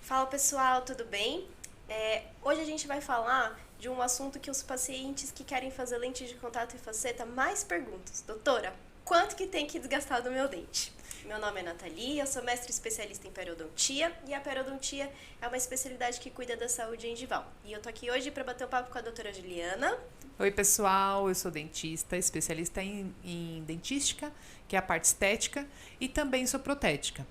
Fala pessoal, tudo bem? Hoje a gente vai falar de um assunto que os pacientes que querem fazer lente de contato e faceta mais perguntam. Doutora, quanto que tem que desgastar do meu dente? Meu nome é Nathalie, eu sou mestre especialista em periodontia e a periodontia é uma especialidade que cuida da saúde gengival. E eu tô aqui hoje para bater um papo com a doutora Juliana. Oi, pessoal, eu sou dentista, especialista em dentística, que é a parte estética, e também sou protética.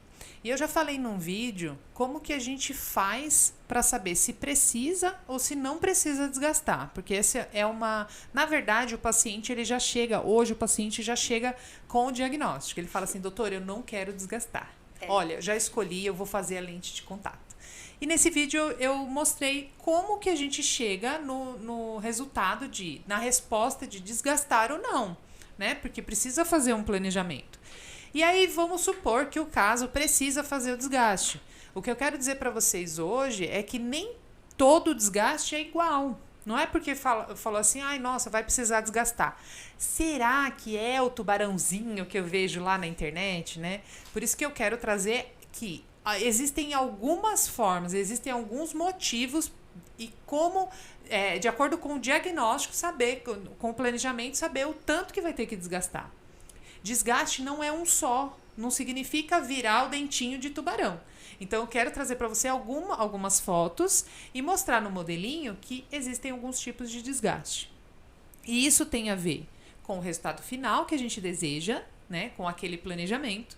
E eu já falei num vídeo como que a gente faz para saber se precisa ou se não precisa desgastar, porque essa é uma, na verdade, o paciente ele já chega, hoje o paciente já chega com o diagnóstico. Ele fala assim: "Doutor, eu não quero desgastar. Olha, já escolhi, eu vou fazer a lente de contato". E nesse vídeo eu mostrei como que a gente chega no resultado na resposta de desgastar ou não, né? Porque precisa fazer um planejamento. E aí vamos supor que o caso precisa fazer o desgaste. O que eu quero dizer para vocês hoje é que nem todo desgaste é igual. Não é porque falou assim, ai, nossa, vai precisar desgastar. Será que é o tubarãozinho que eu vejo lá na internet, né? Por isso que eu quero trazer que existem algumas formas, existem alguns motivos e como, de acordo com o diagnóstico, saber, com o planejamento, saber o tanto que vai ter que desgastar. Desgaste não é um só, não significa virar o dentinho de tubarão. Então eu quero trazer para você algumas fotos e mostrar no modelinho que existem alguns tipos de desgaste. E isso tem a ver com o resultado final que a gente deseja, né, com aquele planejamento.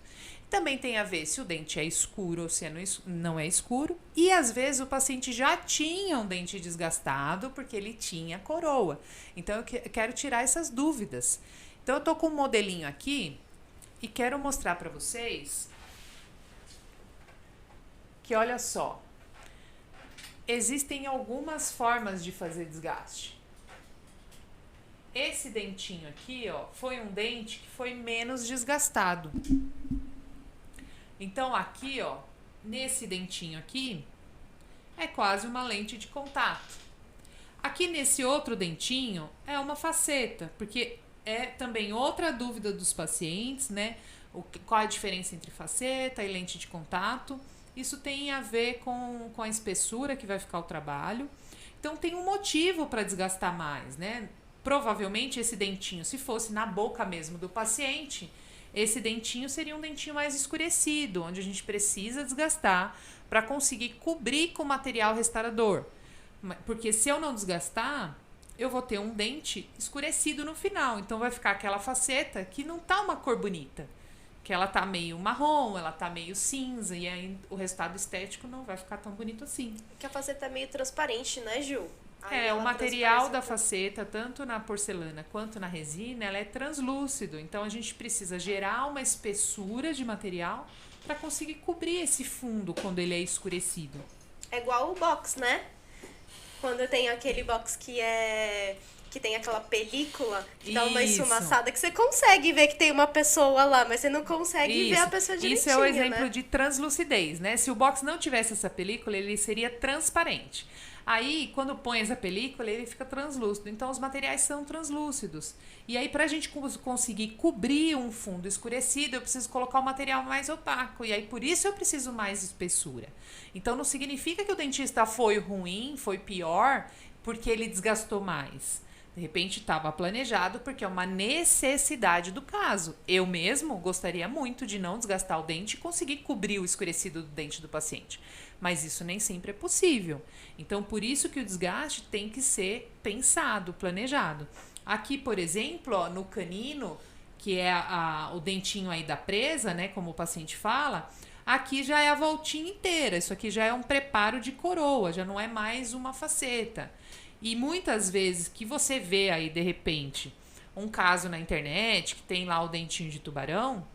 Também tem a ver se o dente é escuro ou se não é escuro. E às vezes o paciente já tinha um dente desgastado porque ele tinha coroa. Então eu quero tirar essas dúvidas. Então eu tô com um modelinho aqui e quero mostrar para vocês que, olha só, existem algumas formas de fazer desgaste. Esse dentinho aqui, ó, foi um dente que foi menos desgastado. Então aqui, ó, nesse dentinho aqui, é quase uma lente de contato. Aqui nesse outro dentinho é uma faceta, porque é também outra dúvida dos pacientes, né? Qual a diferença entre faceta e lente de contato? Isso tem a ver com a espessura que vai ficar o trabalho. Então tem um motivo para desgastar mais, né? Provavelmente esse dentinho, se fosse na boca mesmo do paciente, esse dentinho seria um dentinho mais escurecido, onde a gente precisa desgastar para conseguir cobrir com material restaurador. Porque se eu não desgastar, eu vou ter um dente escurecido no final. Então vai ficar aquela faceta que não tá uma cor bonita. Que ela tá meio marrom, ela tá meio cinza, e aí o resultado estético não vai ficar tão bonito assim. Que a faceta é meio transparente, né, Ju? O material da faceta, tanto na porcelana quanto na resina, ela é translúcido. Então a gente precisa gerar uma espessura de material para conseguir cobrir esse fundo quando ele é escurecido. É igual o box, né? Quando eu tenho aquele box que tem aquela película que dá uma esfumaçada, que você consegue ver que tem uma pessoa lá, mas você não consegue ver a pessoa direitinho, Isso é o exemplo, né? de translucidez, né? Se o box não tivesse essa película, ele seria transparente. Aí, quando põe essa película, ele fica translúcido. Então, os materiais são translúcidos. E aí, pra gente conseguir cobrir um fundo escurecido, eu preciso colocar o material mais opaco. E aí, por isso, eu preciso mais espessura. Então, não significa que o dentista foi ruim, foi pior, porque ele desgastou mais. De repente, estava planejado porque é uma necessidade do caso. Eu mesmo gostaria muito de não desgastar o dente e conseguir cobrir o escurecido do dente do paciente. Mas isso nem sempre é possível. Então, por isso que o desgaste tem que ser pensado, planejado. Aqui, por exemplo, ó, no canino, que é o dentinho aí da presa, né, como o paciente fala, aqui já é a voltinha inteira. Isso aqui já é um preparo de coroa, já não é mais uma faceta. E muitas vezes que você vê aí, de repente, um caso na internet que tem lá o dentinho de tubarão,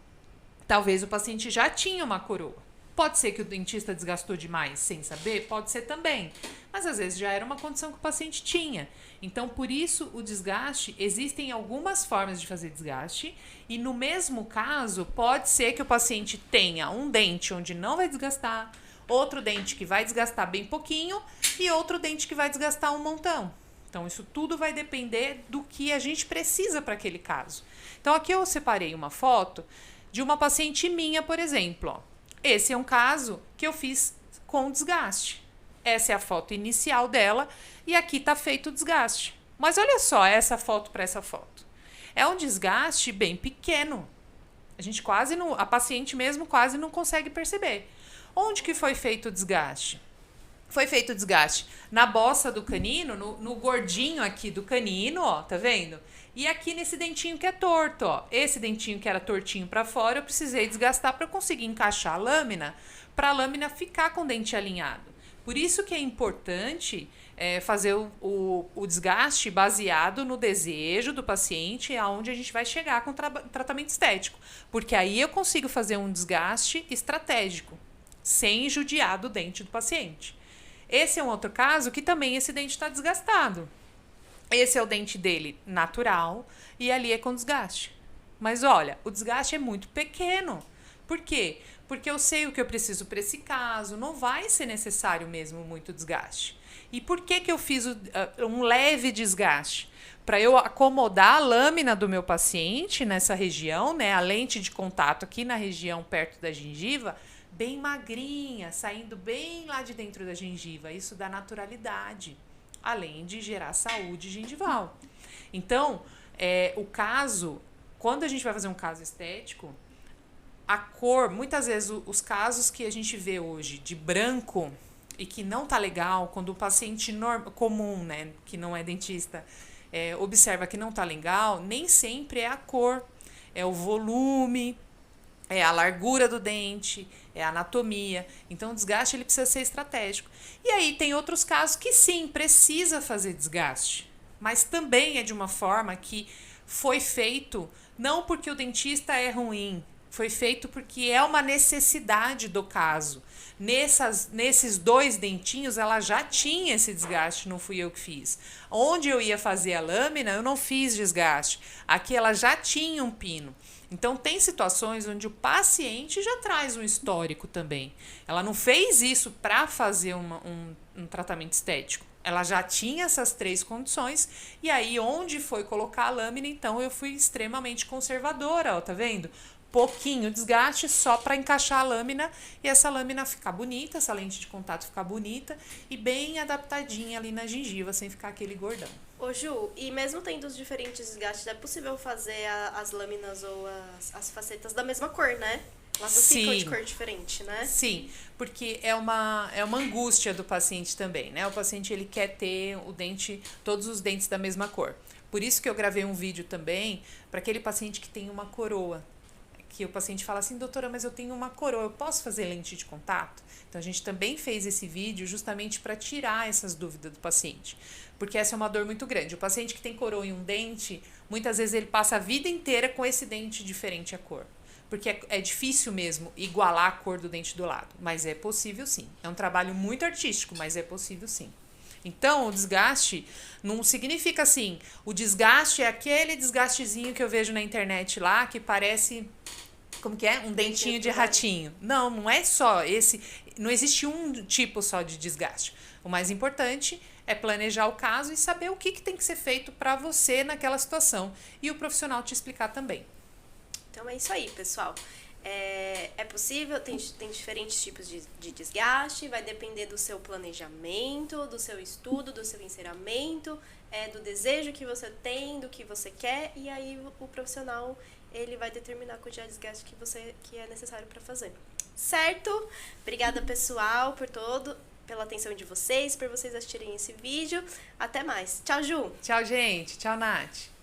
talvez o paciente já tinha uma coroa. Pode ser que o dentista desgastou demais sem saber? Pode ser também. Mas às vezes já era uma condição que o paciente tinha. Então, por isso, o desgaste, existem algumas formas de fazer desgaste. E no mesmo caso, pode ser que o paciente tenha um dente onde não vai desgastar, outro dente que vai desgastar bem pouquinho e outro dente que vai desgastar um montão. Então, isso tudo vai depender do que a gente precisa para aquele caso. Então, aqui eu separei uma foto de uma paciente minha, por exemplo. Ó. Esse é um caso que eu fiz com desgaste. Essa é a foto inicial dela e aqui está feito o desgaste. Mas olha só essa foto para essa foto. É um desgaste bem pequeno. A gente quase não, a paciente mesmo quase não consegue perceber. Onde que foi feito o desgaste? Foi feito o desgaste na bossa do canino, no gordinho aqui do canino, ó, tá vendo? E aqui nesse dentinho que é torto, ó. Esse dentinho que era tortinho para fora, eu precisei desgastar para conseguir encaixar a lâmina, para a lâmina ficar com o dente alinhado. Por isso que é importante fazer o desgaste baseado no desejo do paciente, aonde a gente vai chegar com o tratamento estético. Porque aí eu consigo fazer um desgaste estratégico, sem judiar do dente do paciente. Esse é um outro caso que também esse dente está desgastado. Esse é o dente dele natural e ali é com desgaste. Mas olha, o desgaste é muito pequeno. Por quê? Porque eu sei o que eu preciso para esse caso, não vai ser necessário mesmo muito desgaste. E por que eu fiz um leve desgaste? Para eu acomodar a lâmina do meu paciente nessa região, né, a lente de contato aqui na região perto da gengiva, bem magrinha, saindo bem lá de dentro da gengiva. Isso dá naturalidade, além de gerar saúde gengival. Então, o caso, quando a gente vai fazer um caso estético, a cor, muitas vezes os casos que a gente vê hoje de branco e que não tá legal, quando o paciente comum, né, que não é dentista, observa que não tá legal, nem sempre é a cor, é o volume, é a largura do dente, é a anatomia. Então, o desgaste ele precisa ser estratégico. E aí, tem outros casos que sim, precisa fazer desgaste. Mas também é de uma forma que foi feito, não porque o dentista é ruim, foi feito porque é uma necessidade do caso. Nesses 2 dentinhos, ela já tinha esse desgaste, não fui eu que fiz. Onde eu ia fazer a lâmina, eu não fiz desgaste. Aqui ela já tinha um pino. Então, tem situações onde o paciente já traz um histórico também. Ela não fez isso para fazer um tratamento estético. Ela já tinha essas 3 condições. E aí, onde foi colocar a lâmina, então, eu fui extremamente conservadora, ó, tá vendo? Pouquinho desgaste só para encaixar a lâmina e essa lâmina ficar bonita, essa lente de contato ficar bonita e bem adaptadinha ali na gengiva, sem ficar aquele gordão. Ô Ju, e mesmo tendo os diferentes desgastes, é possível fazer as lâminas ou as facetas da mesma cor, né? Elas não ficam de cor diferente, né? Sim, porque é uma angústia do paciente também, né? O paciente ele quer ter todos os dentes da mesma cor. Por isso que eu gravei um vídeo também para aquele paciente que tem uma coroa. Que o paciente fala assim, doutora, mas eu tenho uma coroa, eu posso fazer lente de contato? Então, a gente também fez esse vídeo justamente para tirar essas dúvidas do paciente. Porque essa é uma dor muito grande. O paciente que tem coroa em um dente, muitas vezes ele passa a vida inteira com esse dente diferente a cor. Porque é difícil mesmo igualar a cor do dente do lado. Mas é possível sim. É um trabalho muito artístico, mas é possível sim. Então, o desgaste não significa assim, o desgaste é aquele desgastezinho que eu vejo na internet lá, que parece, como que é? Um dentinho de ratinho. Não, não é só esse, não existe um tipo só de desgaste. O mais importante é planejar o caso e saber o que tem que ser feito para você naquela situação. E o profissional te explicar também. Então, é isso aí, pessoal. É possível, tem diferentes tipos de desgaste, vai depender do seu planejamento, do seu estudo, do seu encerramento, do desejo que você tem, do que você quer, e aí o profissional ele vai determinar a quantidade de desgaste que é necessário para fazer. Certo? Obrigada, pessoal, pela atenção de vocês, por vocês assistirem esse vídeo. Até mais. Tchau, Ju! Tchau, gente. Tchau, Nath.